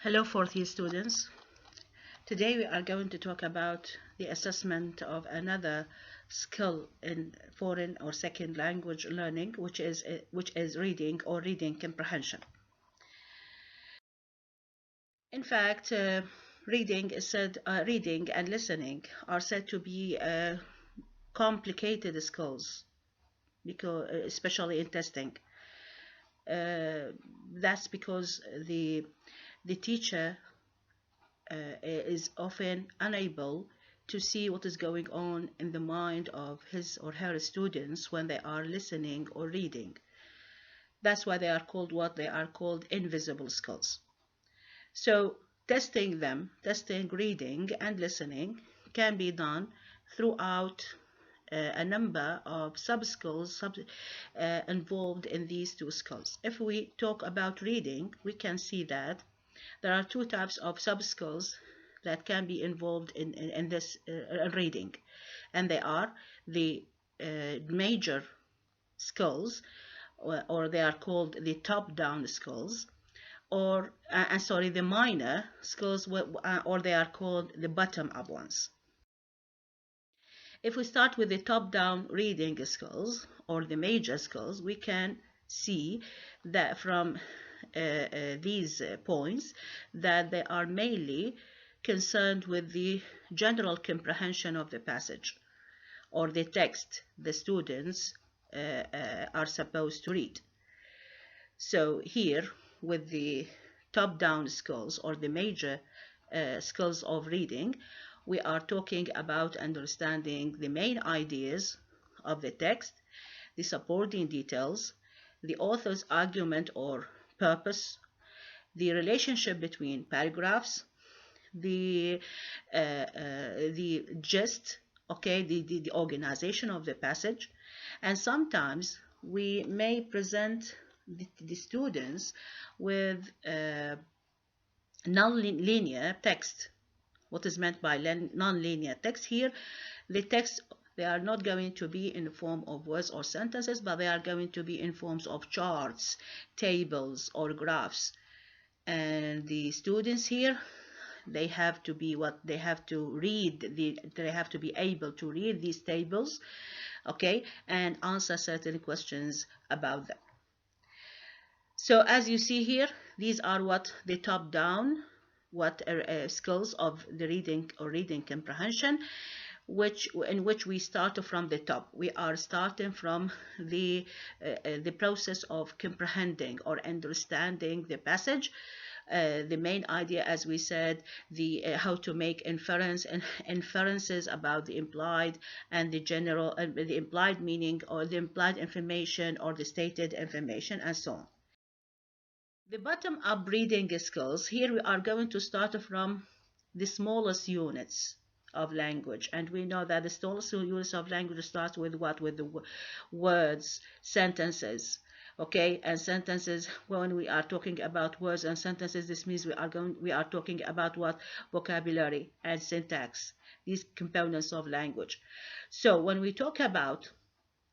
Hello, fourth year students. Today we are going to talk about the assessment of another skill in foreign or second language learning, which is reading or reading comprehension. In fact, reading and listening are said to be complicated skills, because especially in testing. That's because the teacher is often unable to see what is going on in the mind of his or her students when they are listening or reading. That's why they are called what they are called invisible skills. So testing reading and listening can be done throughout a number of sub-skills involved in these two skills. If we talk about reading, we can see that there are two types of sub-skills that can be involved in this reading, and they are the major skills, or they are called the top-down skills, or the minor skills, or they are called the bottom-up ones. If we start with the top-down reading skills or the major skills, we can see that from these points that they are mainly concerned with the general comprehension of the passage or the text the students are supposed to read. So here, with the top-down skills or the major skills of reading, we are talking about understanding the main ideas of the text, the supporting details, the author's argument or purpose, the relationship between paragraphs, the gist, okay, the organization of the passage, and sometimes we may present the students with non-linear text. What is meant by non-linear text here? The text, they are not going to be in the form of words or sentences, but they are going to be in forms of charts, tables, or graphs. And the students here, they have to be they have to be able to read these tables, okay, and answer certain questions about them. So as you see here, these are what the top-down skills of the reading or reading comprehension, in which we start from the top. We are starting from the process of comprehending or understanding the passage. The main idea, as we said, the how to make inferences about the implied and the general, the implied meaning or the implied information or the stated information, and so on. The bottom-up reading skills, here we are going to start from the smallest units of language, and we know that the smallest units of language starts with what? With the words, sentences, okay? And sentences, when we are talking about words and sentences, this means we are talking about what? Vocabulary and syntax, these components of language. So when we talk about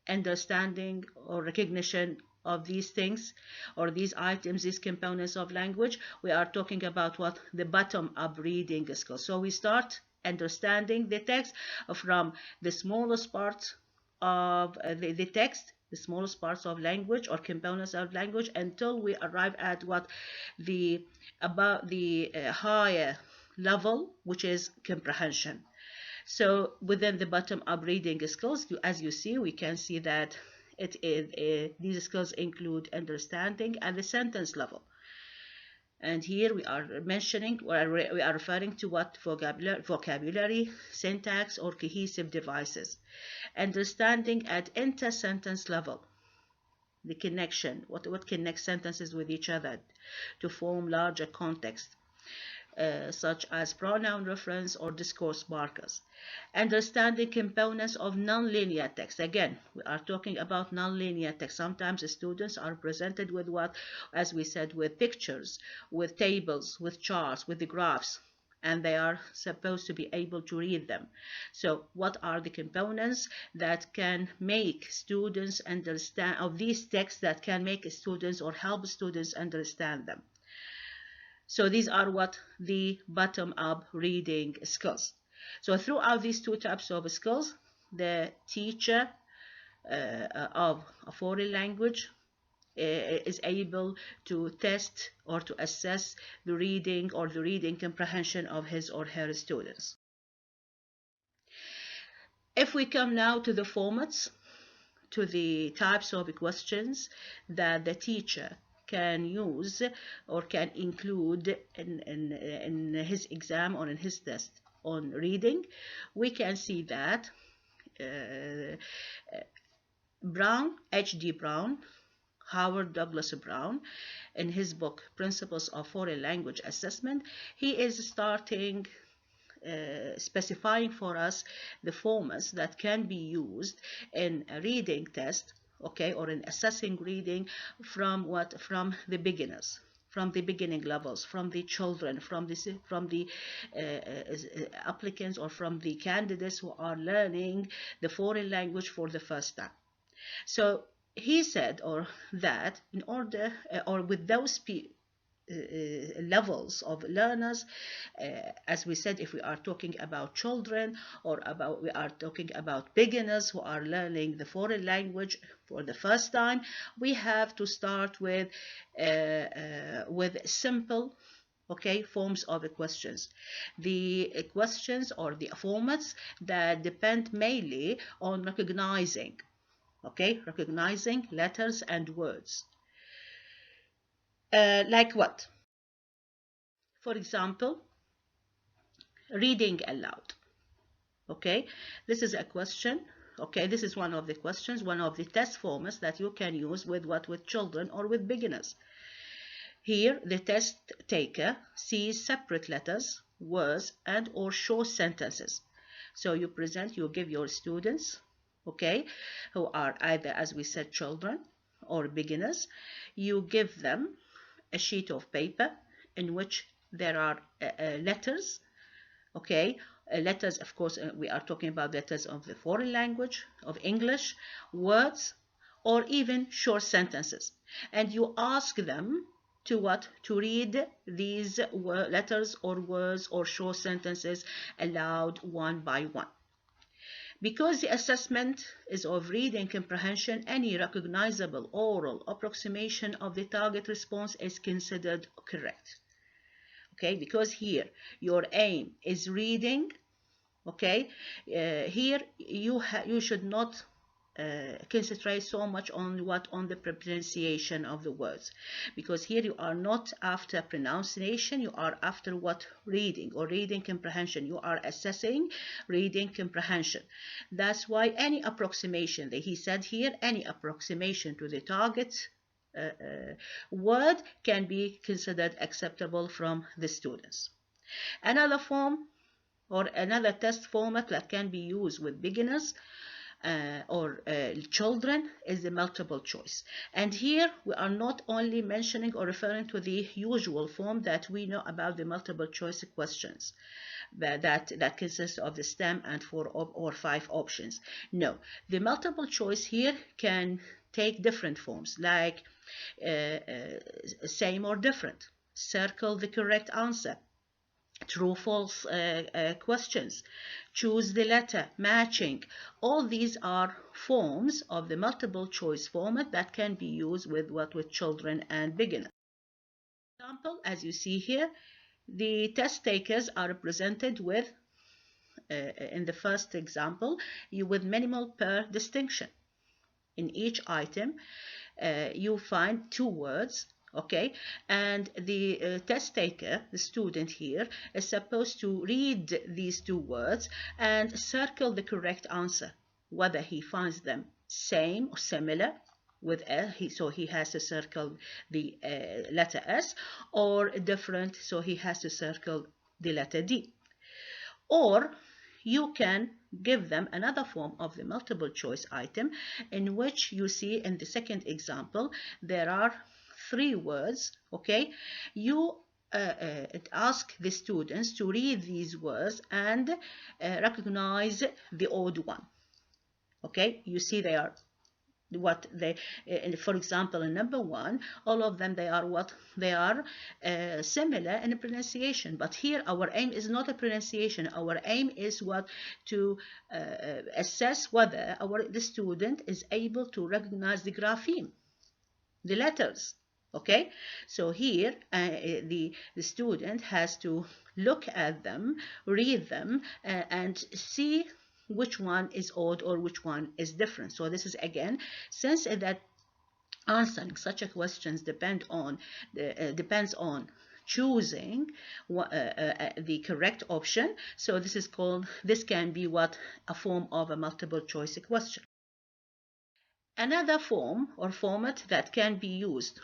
understanding or recognition of these things or these items, these components of language, we are talking about what? The bottom-up reading skills. So we start understanding the text from the smallest parts of the text, the smallest parts of language or components of language, until we arrive at what? The higher level, which is comprehension. So within the bottom-up reading skills, as you see, we can see that these skills include understanding at the sentence level. And here we are mentioning, we are referring to what? Vocabulary, syntax, or cohesive devices. Understanding at inter-sentence level, the connection, what connects sentences with each other to form larger context. Such as pronoun reference or discourse markers. Understanding components of nonlinear text. Again, we are talking about nonlinear text. Sometimes the students are presented with what? As we said, with pictures, with tables, with charts, with the graphs, and they are supposed to be able to read them. So what are the components that can make students understand, of these texts, that can make students or help students understand them? So these are what the bottom-up reading skills. So throughout these two types of skills, the teacher of a foreign language is able to test or to assess the reading or the reading comprehension of his or her students. If we come now to the formats, to the types of questions that the teacher can use or can include in his exam or in his test on reading, we can see that Brown, H.D. Brown, Howard Douglas Brown, in his book Principles of Foreign Language Assessment, he is starting specifying for us the formats that can be used in a reading test, okay, or in assessing reading from the beginners, from the beginning levels, from the children, from the applicants or from the candidates who are learning the foreign language for the first time. So he said or that in order or with those levels of learners, as we said, if we are talking about children or we are talking about beginners who are learning the foreign language for the first time, we have to start with simple, okay, forms of questions. The questions or the formats that depend mainly on recognizing, okay, recognizing letters and words. Like what? For example, reading aloud. Okay, this is a question. Okay, this is one of the questions, one of the test formats that you can use with children or with beginners. Here, the test taker sees separate letters, words, and or short sentences. So you give your students, okay, who are either, as we said, children or beginners, you give them a sheet of paper in which there are letters, okay, letters, of course, we are talking about letters of the foreign language, of English, words, or even short sentences. And you ask them to read these letters or words or short sentences aloud one by one. Because the assessment is of reading comprehension, any recognizable oral approximation of the target response is considered correct. Okay, because here your aim is reading, okay, here you should not concentrate so much on the pronunciation of the words, because here you are not after pronunciation, you are after what? Reading or reading comprehension. You are assessing reading comprehension. That's why any approximation that he said here, any approximation to the target word can be considered acceptable from the students. Another form or another test format that can be used with beginners or children is the multiple choice. And here we are not only mentioning or referring to the usual form that we know about the multiple choice questions that consists of the STEM and 4 or 5 options. No, the multiple choice here can take different forms, like same or different, circle the correct answer, true false questions, choose the letter, matching. All these are forms of the multiple choice format that can be used with children and beginners. For example, as you see here, the test takers are represented with in the first example, with minimal pair distinction. In each item, you find 2 words, okay, and the test taker, the student here, is supposed to read these 2 words and circle the correct answer, whether he finds them same or similar with S, so he has to circle the letter S, or different, so he has to circle the letter D. Or you can give them another form of the multiple choice item, in which you see in the second example there are 3 words, okay. You ask the students to read these words and recognize the odd one, okay. You see they are what they, for example, in number one, all of them, they are what? They are similar in pronunciation. But here our aim is not a pronunciation. Our aim is what? To assess whether the student is able to recognize the grapheme, the letters. Okay, so here the student has to look at them, read them, and see which one is odd or which one is different. So this is, again, since that answering such a questions depends on choosing the correct option. So this can be what? A form of a multiple choice question. Another form or format that can be used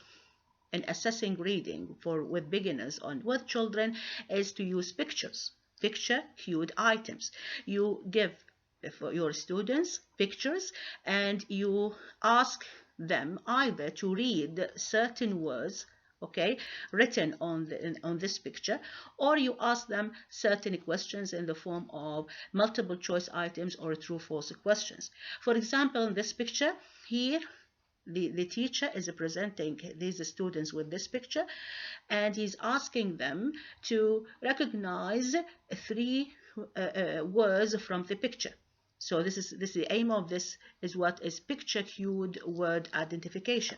in assessing reading with beginners and with children is to use pictures, picture cued items. You give your students pictures and you ask them either to read certain words, okay, written on this picture, or you ask them certain questions in the form of multiple choice items or true false questions. For example, in this picture here, the teacher is presenting these students with this picture, and he's asking them to recognize three words from the picture. So this is the aim of this is what is picture cued word identification.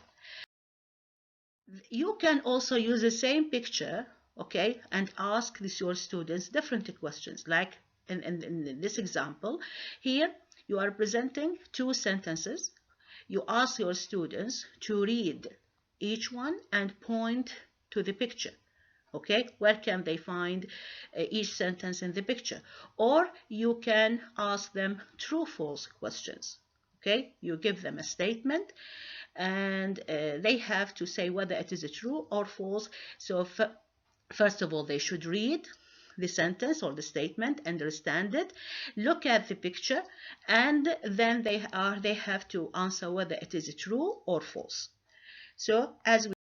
You can also use the same picture, okay, and ask your students different questions. Like in this example here, you are presenting two sentences. You ask your students to read each one and point to the picture. Okay, where can they find each sentence in the picture? Or you can ask them true false questions. Okay, you give them a statement and they have to say whether it is true or false. So first of all, they should read the sentence or the statement, understand it, look at the picture, and then they have to answer whether it is true or false. So as we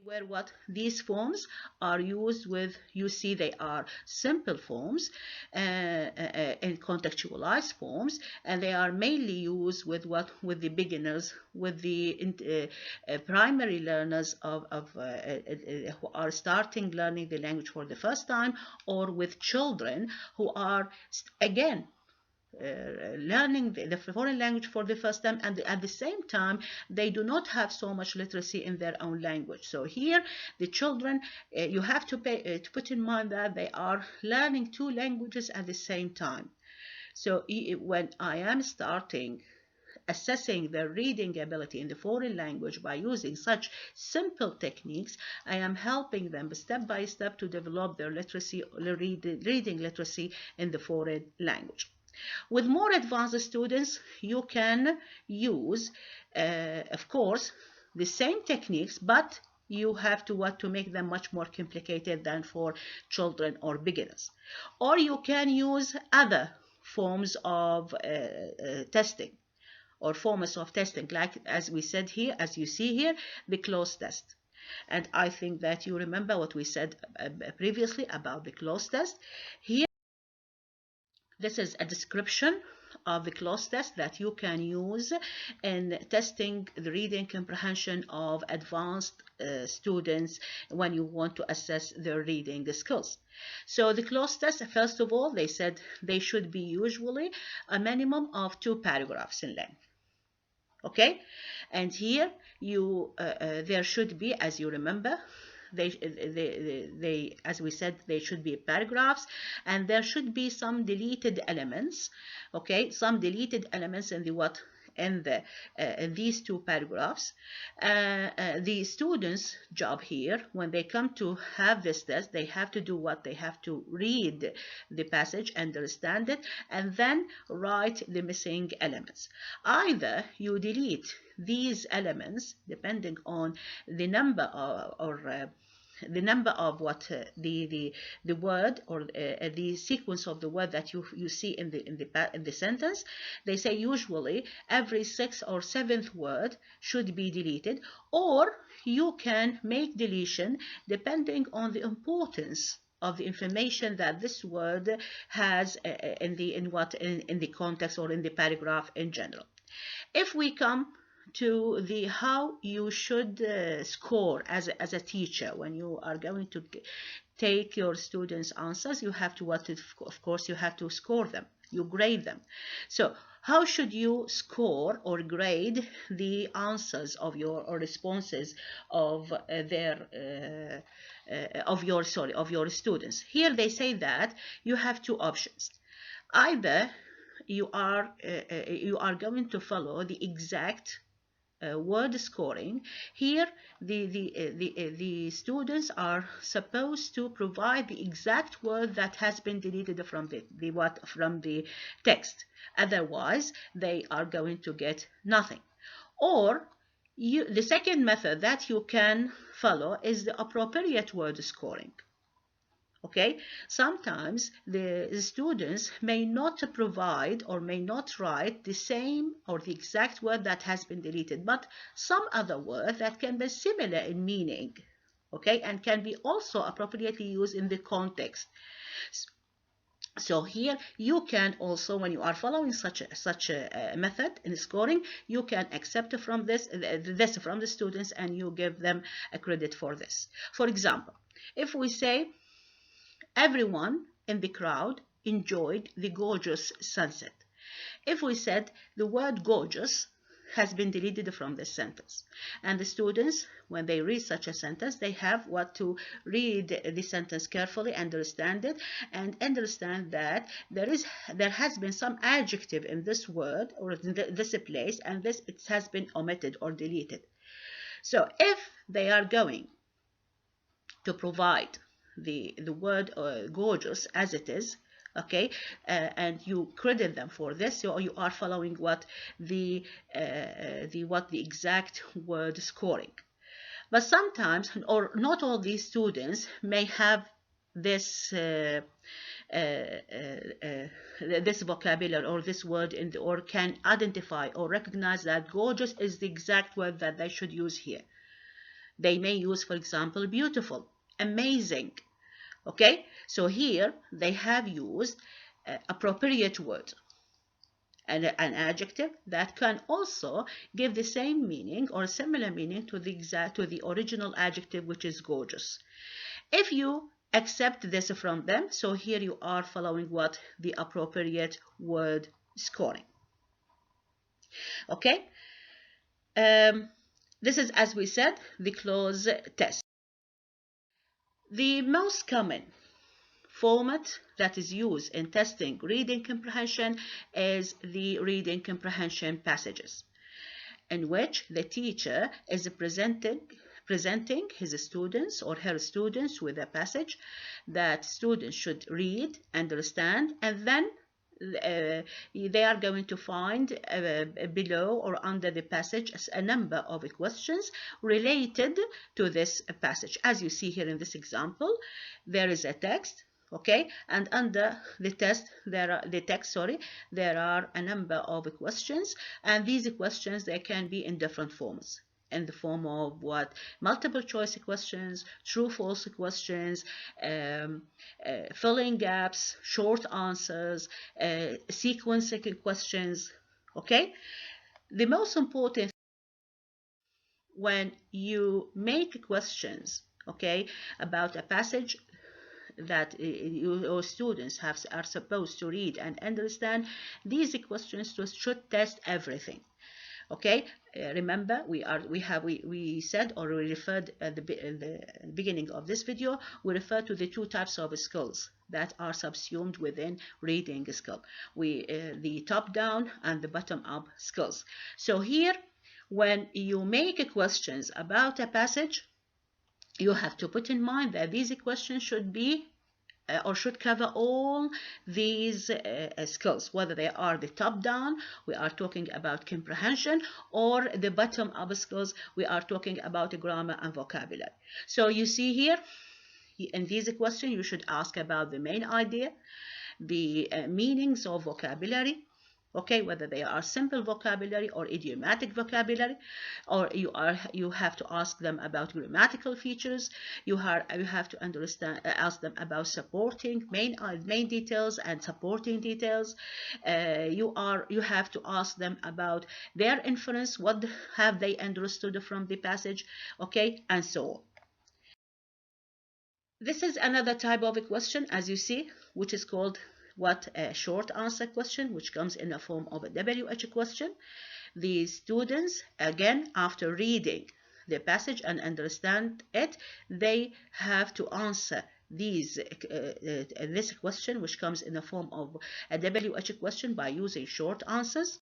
where what these forms are used with, you see they are simple forms and contextualized forms, and they are mainly used with what? With the beginners, with the primary learners who are starting learning the language for the first time, or with children who are again learning the foreign language for the first time, and at the same time they do not have so much literacy in their own language. So here the children, you have to put in mind that they are learning two languages at the same time. So when I am starting assessing their reading ability in the foreign language by using such simple techniques, I am helping them step by step to develop their literacy, reading literacy in the foreign language. With more advanced students, you can use, of course, the same techniques, but you have to make them much more complicated than for children or beginners. Or you can use other forms of testing or formats of testing, like as we said here, as you see here, the cloze test. And I think that you remember what we said previously about the cloze test. Here, this is a description of the cloze test that you can use in testing the reading comprehension of advanced students when you want to assess their reading skills. So the cloze test, first of all, they said they should be usually a minimum of 2 paragraphs in length. Okay, and here there should be, as you remember, they as we said, they should be paragraphs, and there should be some deleted elements. Okay, some deleted elements in in these 2 paragraphs. The students' job here, when they come to have this test, they have to do what? They have to read the passage, understand it, and then write the missing elements. Either you delete these elements depending on the number the number of the word or the sequence of the word that you see in the sentence. They say usually every 6th or 7th word should be deleted, or you can make deletion depending on the importance of the information that this word has in the context or in the paragraph in general. If we come to the how you should score as a teacher when you are going to take your students' answers, you have to of course you have to score them, you grade them. So how should you score or grade the answers of your or responses of of your students? Here they say that you have two options. Either you are going to follow the exact word scoring. Here the students are supposed to provide the exact word that has been deleted from the text. Otherwise they are going to get nothing. Or the second method that you can follow is the appropriate word scoring. Okay, sometimes the students may not provide or may not write the same or the exact word that has been deleted, but some other word that can be similar in meaning, okay, and can be also appropriately used in the context. So here you can also, when you are following such a method in scoring, you can accept from this from the students and you give them a credit for this. For example, if we say, everyone in the crowd enjoyed the gorgeous sunset. If we said the word gorgeous has been deleted from this sentence, and the students, when they read such a sentence, they have what to read the sentence carefully, understand it, and understand that there has been some adjective in this word or in this place, and it has been omitted or deleted. So if they are going to provide the word gorgeous as it is, okay, and you credit them for this, so you are following what the exact word scoring. But sometimes, or not all these students may have this this vocabulary or this word or can identify or recognize that gorgeous is the exact word that they should use here. They may use, for example, beautiful, amazing. Okay, so here they have used appropriate word and an adjective that can also give the same meaning or similar meaning to the original adjective, which is gorgeous. If you accept this from them, so here you are following what the appropriate word scoring. Okay, this is, as we said, the clause test. The most common format that is used in testing reading comprehension is the reading comprehension passages, in which the teacher is presenting his students or her students with a passage that students should read, understand, and then they are going to find below or under the passage a number of questions related to this passage. As you see here in this example, there is a text, okay, and under the text there are a number of questions, and these questions, they can be in different forms, in the form of what? Multiple choice questions, true false questions, filling gaps, short answers, sequencing questions. Okay, the most important when you make questions, okay, about a passage that your students are supposed to read and understand, these questions should test everything. Okay, remember we said, or we referred at the beginning of this video, we refer to the two types of skills that are subsumed within reading skill. The top down and the bottom up skills. So here, when you make questions about a passage, you have to put in mind that these questions should be or should cover all these skills, whether they are the top down, we are talking about comprehension, or the bottom up skills, we are talking about grammar and vocabulary. So you see here, in these questions, you should ask about the main idea, the meanings of vocabulary, Okay, whether they are simple vocabulary or idiomatic vocabulary, or you have to ask them about grammatical features. You have to ask them about supporting main details and supporting details. You have to ask them about their inference, what have they understood from the passage, okay, and so on. This is another type of a question, as you see, which is called what a short answer question, which comes in the form of a WH question. The students, again, after reading the passage and understand it, they have to answer this question, which comes in the form of a WH question, by using short answers.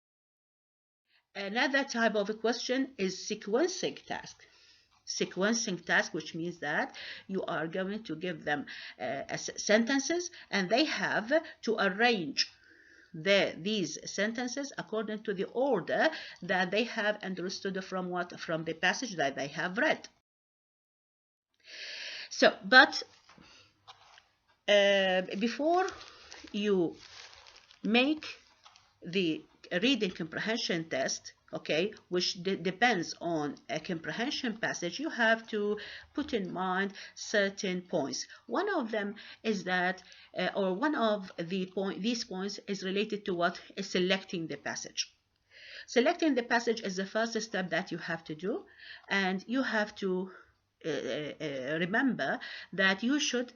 Another type of a question is sequencing task. Sequencing task, which means that you are going to give them sentences, and they have to arrange these sentences according to the order that they have understood from the passage that they have read. So, but before you make the reading comprehension test, okay, which depends on a comprehension passage, you have to put in mind certain points. One of them is that, or one of these points is related to what is selecting the passage. Selecting the passage is the first step that you have to do, and you have to remember that you should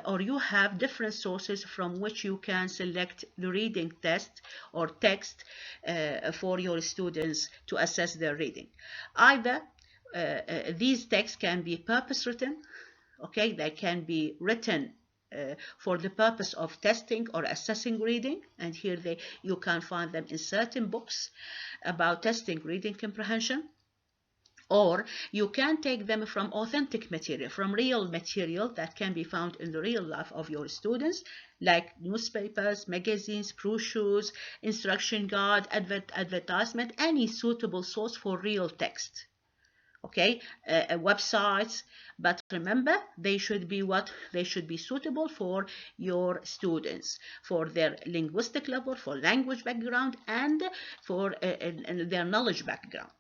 or you have different sources from which you can select the reading test or text for your students to assess their reading. Either these texts can be purpose written, okay, they can be written for the purpose of testing or assessing reading, and here you can find them in certain books about testing reading comprehension. Or you can take them from authentic material, from real material that can be found in the real life of your students, like newspapers, magazines, brochures, instruction guide, advertisement, any suitable source for real text. Okay, websites, but remember, they should be suitable for your students, for their linguistic level, for language background, and for their knowledge background.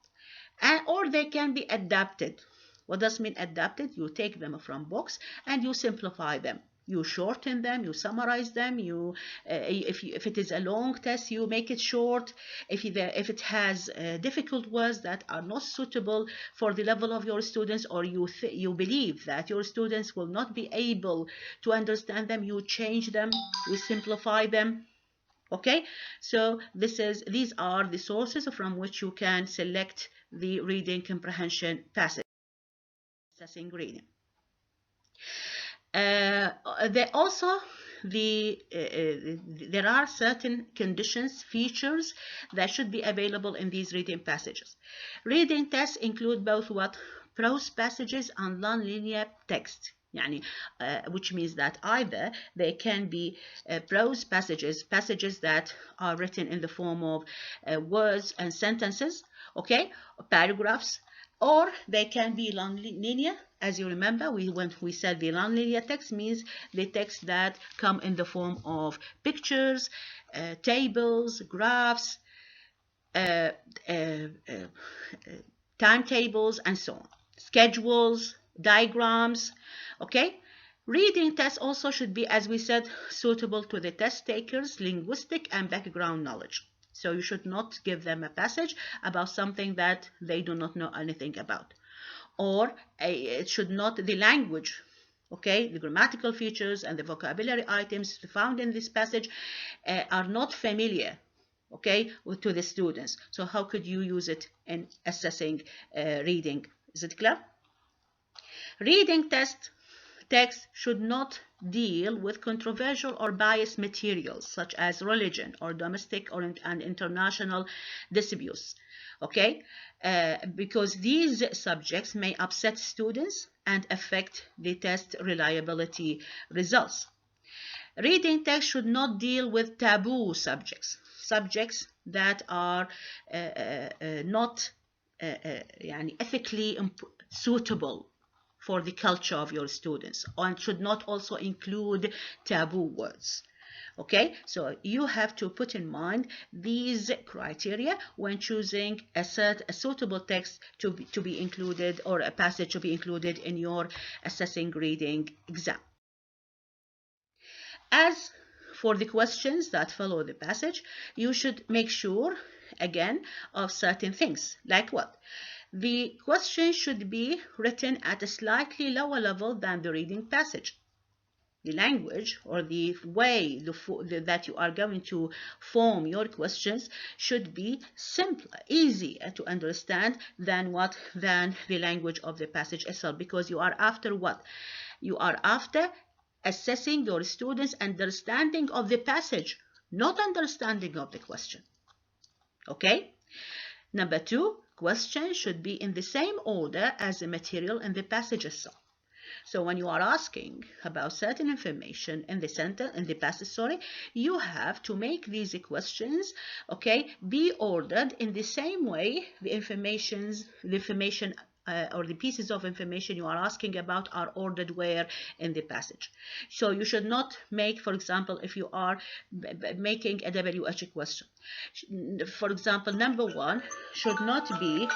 Or they can be adapted. What does mean adapted? You take them from books and you simplify them. You shorten them, you summarize them. If it is a long test, you make it short. If it has difficult words that are not suitable for the level of your students, or you believe that your students will not be able to understand them, you change them, you simplify them. Okay, so these are the sources from which you can select the reading comprehension passage, assessing reading. There are certain conditions, features that should be available in these reading passages. Reading tests include both prose passages and non-linear text. Which means that either they can be prose passages that are written in the form of words and sentences, okay, paragraphs, or they can be non-linear. As you remember, when we said the non-linear text means the text that come in the form of pictures, tables, graphs, timetables, and so on, schedules, diagrams. Okay, reading tests also should be, as we said, suitable to the test takers' linguistic and background knowledge. So you should not give them a passage about something that they do not know anything about. Or it should not, the language, okay, the grammatical features and the vocabulary items found in this passage are not familiar, okay, to the students. So how could you use it in assessing reading? Is it clear? Reading text should not deal with controversial or biased materials such as religion or domestic and international disputes, okay? Because these subjects may upset students and affect the test reliability results. Reading text should not deal with taboo subjects that are not ethically suitable for the culture of your students, and should not also include taboo words. Okay, so you have to put in mind these criteria when choosing a suitable text to be included, or a passage to be included in your assessing reading exam. As for the questions that follow the passage, you should make sure, again, of certain things. Like what? The question should be written at a slightly lower level than the reading passage. The language, or the way that you are going to form your questions, should be simple, easy to understand than the language of the passage itself, because you are after what? You are after assessing your students' understanding of the passage, not understanding of the question. Okay? Number 2, questions should be in the same order as the material in the passage itself. So when you are asking about certain information in the passage, you have to make these questions, okay, be ordered in the same way the information or the pieces of information you are asking about are ordered where in the passage. So you should not make, for example, if you are making a WH question, for example, number one should not be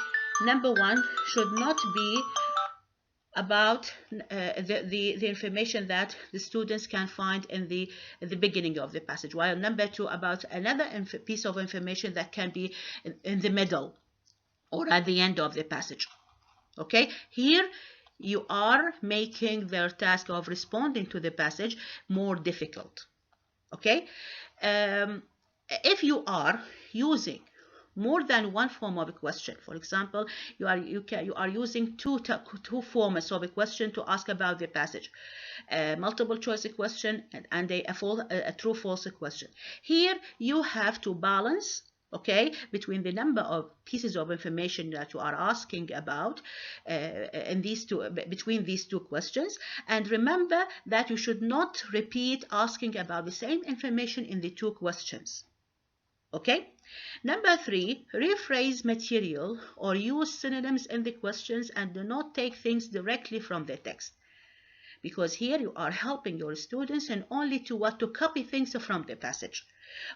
about the information that the students can find in the beginning of the passage, while number 2 about another piece of information that can be in the middle or at the end of the passage. Okay, here you are making their task of responding to the passage more difficult. Okay, if you are using more than one form of a question, for example, you are using two formats of a question to ask about the passage, a multiple choice question and a true false question. Here you have to balance, okay, between the number of pieces of information that you are asking about between these two questions. And remember that you should not repeat asking about the same information in the two questions. Okay? Number 3, rephrase material or use synonyms in the questions and do not take things directly from the text. Because here you are helping your students and only to copy things from the passage.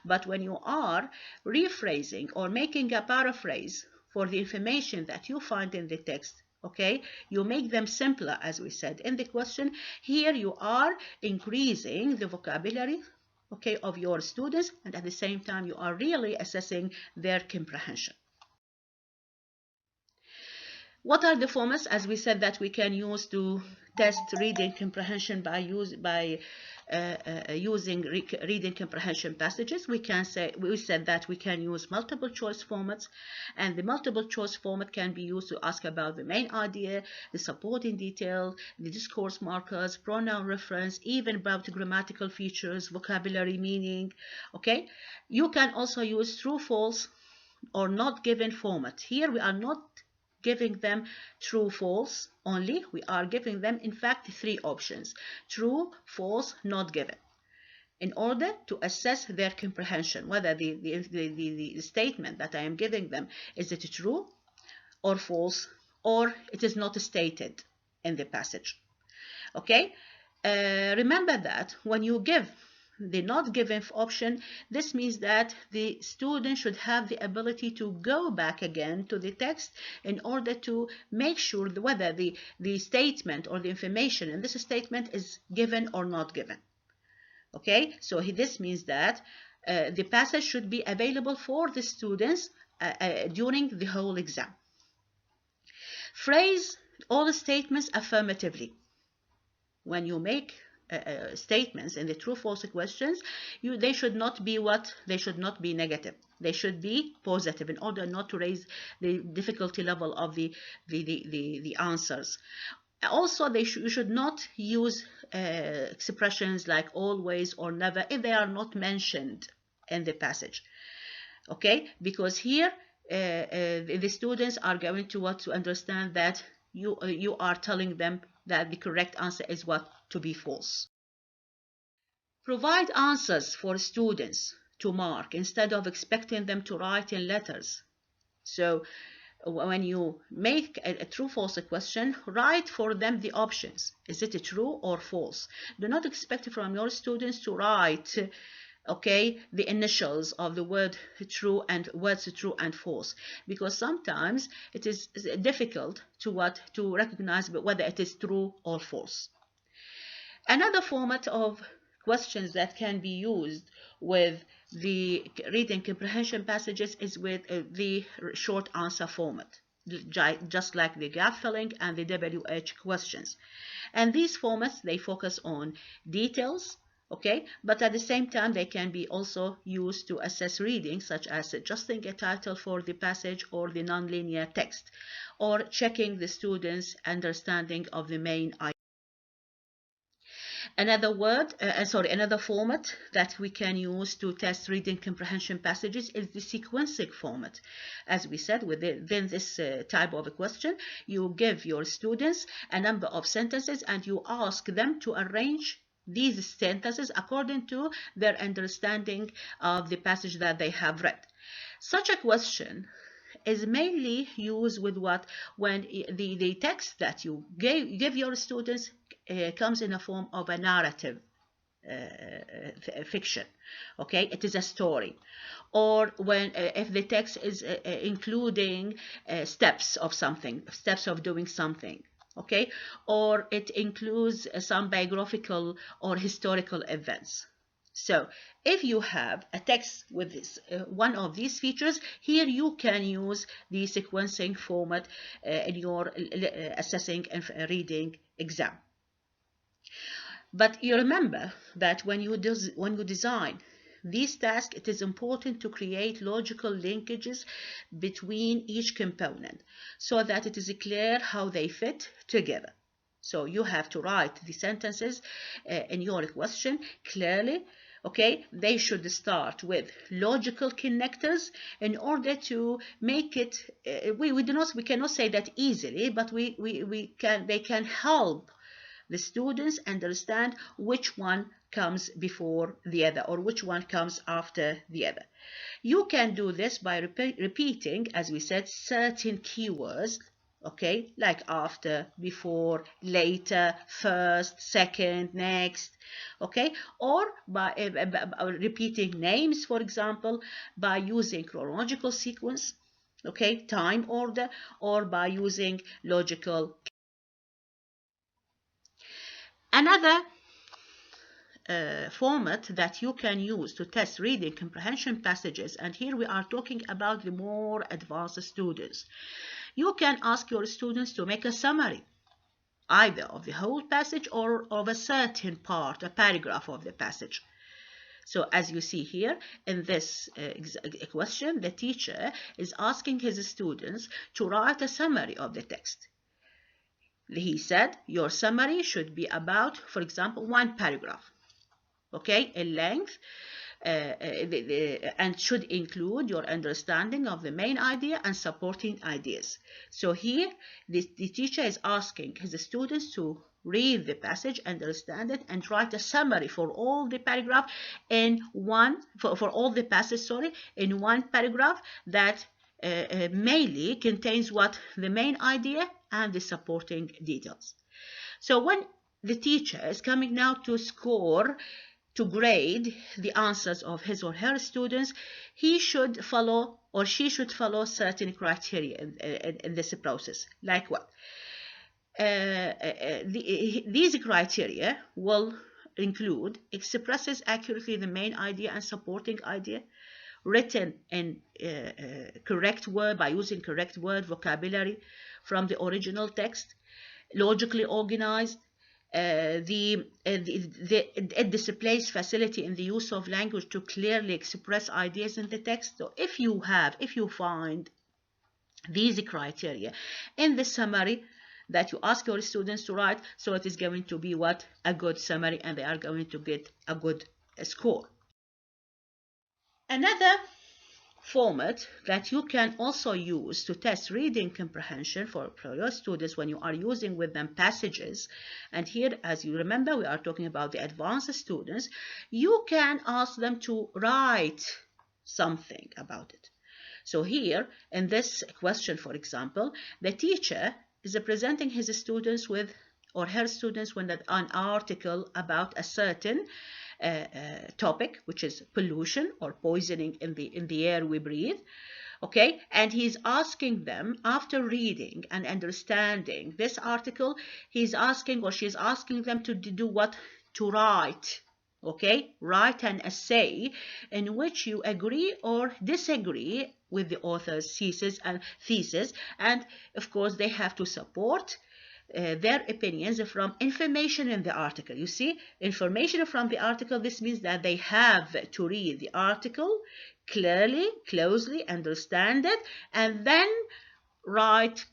But when you are rephrasing or making a paraphrase for the information that you find in the text, okay, you make them simpler, as we said in the question. Here you are increasing the vocabulary, okay, of your students, and at the same time you are really assessing their comprehension. What are the formats, as we said, that we can use to test reading comprehension by using reading comprehension passages? We said that we can use multiple choice formats, and the multiple choice format can be used to ask about the main idea, the supporting detail, the discourse markers, pronoun reference, even about grammatical features, vocabulary meaning. Okay, you can also use true, false, or not given format. Here we are not giving them true, false only. We are giving them, in fact, 3 options: true, false, not given, in order to assess their comprehension, whether the statement that I am giving them, is it true or false, or it is not stated in the passage. Okay, remember that when you give the not given option, this means that the student should have the ability to go back again to the text in order to make sure whether the statement or the information in this statement is given or not given. Okay, so this means that the passage should be available for the students during the whole exam. Phrase all statements affirmatively. When you make statements in the true false questions, they should not be they should not be negative. They should be positive in order not to raise the difficulty level of the answers. Also, you should not use expressions like always or never if they are not mentioned in the passage. Okay, because here the students are going to understand that you are telling them that the correct answer is to be false. Provide answers for students to mark instead of expecting them to write in letters. So when you make a true false question, write for them the options. Is it true or false? Do not expect from your students to write okay, the initials of the word true and words true and false, because sometimes it is difficult to recognize whether it is true or false. Another format of questions that can be used with the reading comprehension passages is with the short answer format, just like the gap filling and the WH questions. And these formats, they focus on details, okay, but at the same time they can be also used to assess reading, such as adjusting a title for the passage or the nonlinear text, or checking the students' understanding of the main idea. Another format that we can use to test reading comprehension passages is the sequencing format. As we said, within this type of a question, you give your students a number of sentences and you ask them to arrange these sentences according to their understanding of the passage that they have read. Such a question is mainly used with when the text that you give your students comes in a form of a narrative fiction, okay, it is a story, or when if the text is including steps of doing something, okay, or it includes some biographical or historical events. So if you have a text with one of these features, here you can use the sequencing format in your assessing and reading exam. But you remember that when you design these tasks, it is important to create logical linkages between each component so that it is clear how they fit together. So you have to write the sentences in your question clearly. Okay, they should start with logical connectors in order to make it. We cannot say that easily, but they can help the students understand which one comes before the other or which one comes after the other. You can do this by repeating, as we said, certain keywords, okay, like after, before, later, first, second, next, okay, or by repeating names, for example, by using chronological sequence, okay, time order, or by using logical. Another format that you can use to test reading comprehension passages, and here we are talking about the more advanced students. You can ask your students to make a summary, either of the whole passage or of a certain part, a paragraph of the passage. So as you see here in this question, the teacher is asking his students to write a summary of the text. He said your summary should be about, for example, one paragraph, okay, in length, and should include your understanding of the main idea and supporting ideas. So here, the teacher is asking his students to read the passage, understand it, and write a summary for all the paragraph in one, for all the passage, in one paragraph that mainly contains the main idea and the supporting details. So when the teacher is coming now to grade the answers of his or her students, he should follow or she should follow certain criteria in this process. Like what? These criteria will include expresses accurately the main idea and supporting idea, written in correct word by using correct word vocabulary from the original text, logically organized. It displays facility in the use of language to clearly express ideas in the text. So if you find these criteria in the summary that you ask your students to write, so it is going to be a good summary, and they are going to get a good score. Another format that you can also use to test reading comprehension for your students when you are using with them passages, and here, as you remember, we are talking about the advanced students, you can ask them to write something about it. So here, in this question, for example, the teacher is presenting his students with, or her students with, an article about a certain topic, which is pollution or poisoning in the air we breathe. Okay, and he's asking them, after reading and understanding this article, he's asking, or she's asking them to do what? To write. Okay, write an essay in which you agree or disagree with the author's thesis, and of course they have to support their opinions from information in the article. You see, information from the article, this means that they have to read the article clearly, closely, understand it, and then write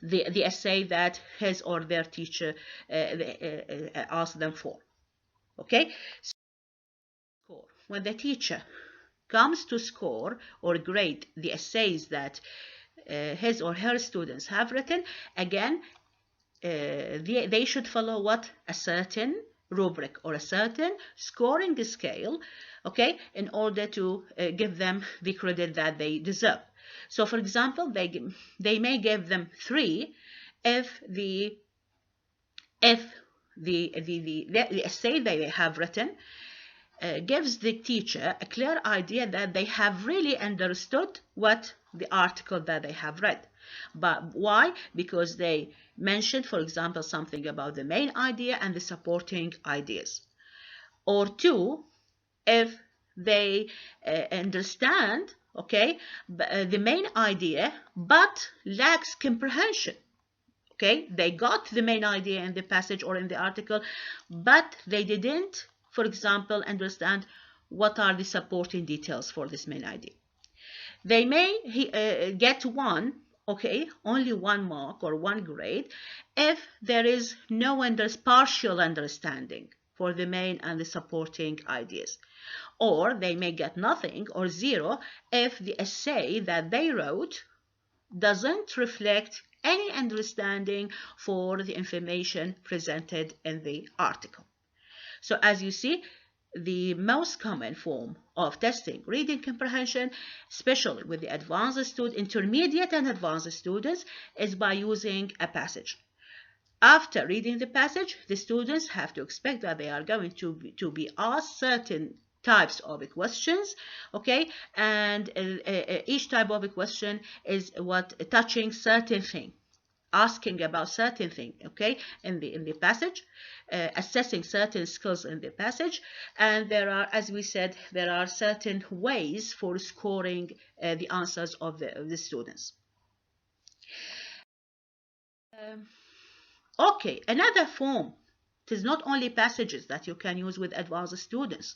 the essay that his or their teacher asked them for. Okay? So, when the teacher comes to score or grade the essays that his or her students have written, again, they should follow what? A certain rubric or a certain scoring scale, okay, in order to give them the credit that they deserve. So, for example, they may give them 3 if the essay they have written gives the teacher a clear idea that they have really understood what the article that they have read. But why? Because they mentioned, for example, something about the main idea and the supporting ideas. Or 2, if they understand, okay, the main idea but lacks comprehension. Okay, they got the main idea in the passage or in the article, but they didn't, for example, understand what are the supporting details for this main idea. They may get 1, okay, only 1 mark or 1 grade if there is no partial understanding for the main and the supporting ideas. Or they may get nothing or 0 if the essay that they wrote doesn't reflect any understanding for the information presented in the article. So as you see, the most common form of testing reading comprehension, especially with the intermediate and advanced students, is by using a passage. After reading the passage, the students have to expect that they are going to be asked certain types of questions, okay, and each type of a question is touching certain thing, asking about certain thing, okay, in the passage, assessing certain skills in the passage, and there are, as we said, there are certain ways for scoring the answers of the students. Okay, another form. It is not only passages that you can use with advanced students.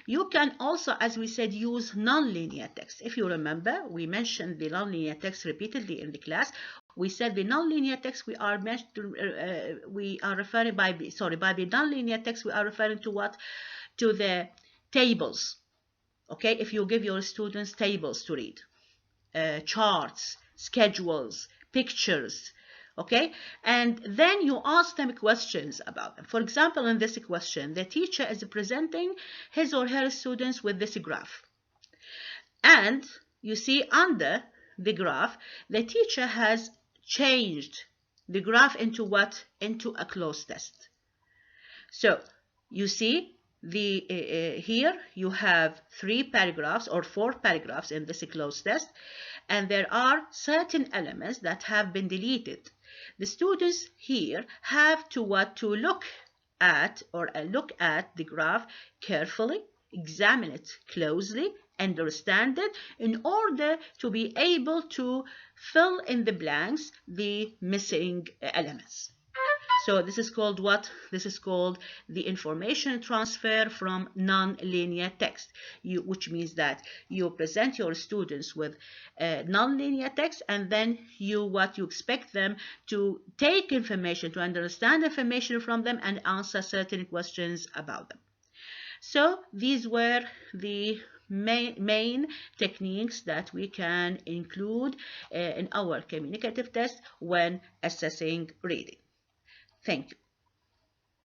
You can also, as we said, use nonlinear text. If you remember, we mentioned the nonlinear text repeatedly in the class. We said the nonlinear text we are referring by the nonlinear text we are referring to what? To the tables. Okay, if you give your students tables to read, charts, schedules, pictures. Okay, and then you ask them questions about them. For example, in this question, the teacher is presenting his or her students with this graph. And you see under the graph, the teacher has changed the graph into what? Into a closed test. So you see, here you have 3 paragraphs or 4 paragraphs in this closed test, and there are certain elements that have been deleted. The students here have to look at the graph carefully, examine it closely, understand it in order to be able to fill in the blanks, the missing elements. So this is called what? This is called the information transfer from non-linear text, which means that you present your students with non-linear text, and then you expect them to take information, to understand information from them and answer certain questions about them. So these were the main techniques that we can include in our communicative test when assessing reading. Thank you.